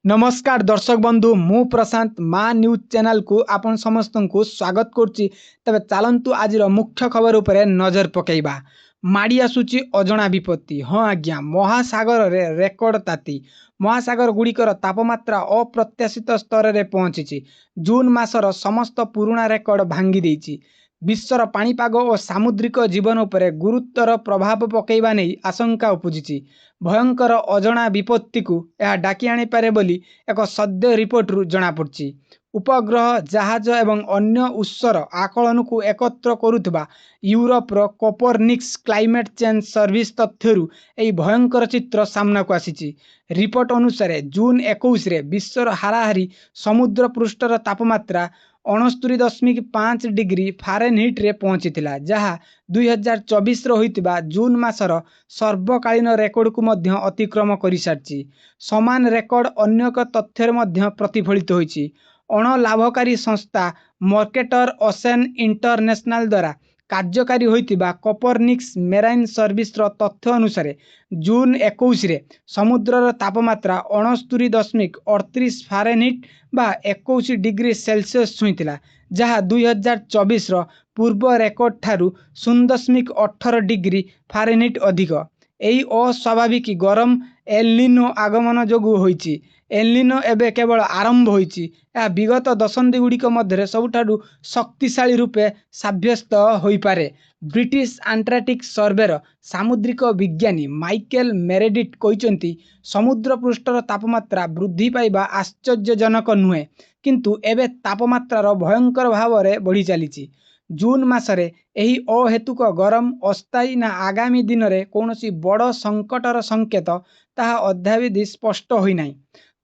नमस्कार दर्शक बंधु मु प्रशांत माँ न्यूज चैनल को आपण समस्त को स्वागत करुच्ची। तबे चलतु आज मुख्य खबर उपरे नजर पकेइबा। माड़ी आसुची अजणा विपत्ति। हाँ आज्ञा, महासागर रे रेकर्ड ताती। महासागर गुड़िकर तापमात्रा अप्रत्याशित स्तर रे पहुंची। जून मासर समस्त पुराणा रेकर्ड भांगी देइची। विश्वर पाणीपाग और सामुद्रिक जीवन उपरे गुरुतर प्रभाव पकेइबा नहीं आशंका उपजिची। भयंकर अजणा विपत्ति को यह डाकी आनी पारे बोली एक सद्य रिपोर्ट रु जना पड़ची। उपग्रह जहाज एवं अन्य उत्सर आकलन को एकत्र करुवा यूरोप रो कोपरनिक्स क्लाइमेट चेंज सर्विस तथ्यरू यही भयंकर चित्र सामना को आसीची। रिपोर्ट अनुसार जून 21 रे विश्वर हाराहारी समुद्र पृष्ठर तापमात्रा 69.5 डिग्री फारेनहीट रे पहुंची जहाँ 2024 होइतिबा जून मासर सर्वकालीन रेकर्ड को मध्य अतिक्रम कर सारी। समान रेकर्ड अन्य एक तथ्य मध्य प्रतिफलित होइछि। अणलाभकारी संस्था मार्केटर ओशन इंटरनेशनल द्वारा कार्यकारी होइतिबा कोपरनिक्स मेराइन सर्विस रो तथ्य अनुसार जून 21 रे समुद्रर तापमात्रा 69.38 फारेनहीट बा 21 डिग्री सेल्सियस छुईला, जहाँ 2024 रो पूर्व रेकर्ड ठारू 0.18 डिग्री फारेनहीट अधिक। यही अस्वाभाविक गरम एल-निनो आगमन जोगु होइछि। एल-निनो एबे केवल आरंभ होइछि। यह विगत दशंधि गुड़िक मध्य सबुठारु शक्तिशाली रूपे साब्यस्त होई पारे। ब्रिटिश आंटार्कटिक सर्वेर सामुद्रिक विज्ञानी माइकेल मेरेडिथ कहिसंती समुद्र पृष्ठर तापमात्रा वृद्धि पाइबा आश्चर्यजनक नुहे, किंतु एबे तापमात्रार भयंकर भाव में बढ़ी चलीछि। जून मासरे एही अहेतुक गरम अस्थायी ना आगामी दिन में कौनसी बड़ संकटर संकेत ताहा अद्यावधि स्पष्ट होई नाही।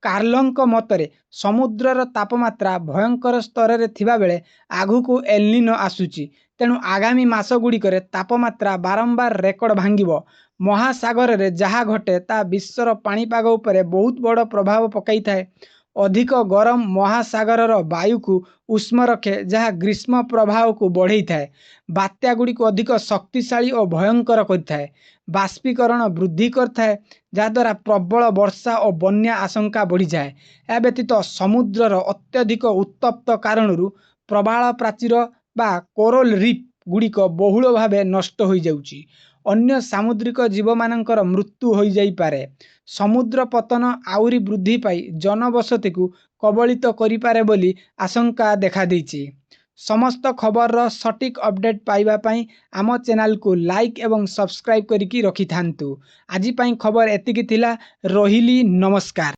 कार्लंक मतरे समुद्रर तापमात्रा भयंकर स्तर रे थिबा बेले आगुकु एल-निनो आसुची। तेणु आगामी मास गुड़िकर तापमात्रा बारंबार रेकर्ड भांगिबो। महासागर रे जहा घटे ता विश्वर पाणीपाग उपरे बहुत बड़ प्रभाव पकाई थाए। अधिक गरम महासागर वायु को उष्म रखे, जहाँ ग्रीष्म प्रभाव को बढ़ई थाए। बात्या गुड़ी को अधिक शक्तिशाली और भयंकर करथाए। बाष्पीकरण वृद्धि करथाए, जहाद्वारा प्रबल वर्षा और बन्या आशंका बढ़ी जाए। या व्यतीत समुद्रर अत्यधिक उत्तप्त कारणरू प्रबाल प्राचीर बा कोरल रीफ गुड़िक बहुल भावे नष्ट हो जाउची। अन्य सामुद्रिक जीव मानकर मृत्यु हो जाई पारे। समुद्र पतन आउरी वृद्धि पाई जनबसति को कबलित करि पारे बोली आशंका देखा देइछि। समस्त खबर रो सटीक अपडेट पाइबा पाई आम चैनल को लाइक एवं सब्सक्राइब करिकी रखि थांतु। आजि पाई खबर एतिकी थिला। रहिली, नमस्कार।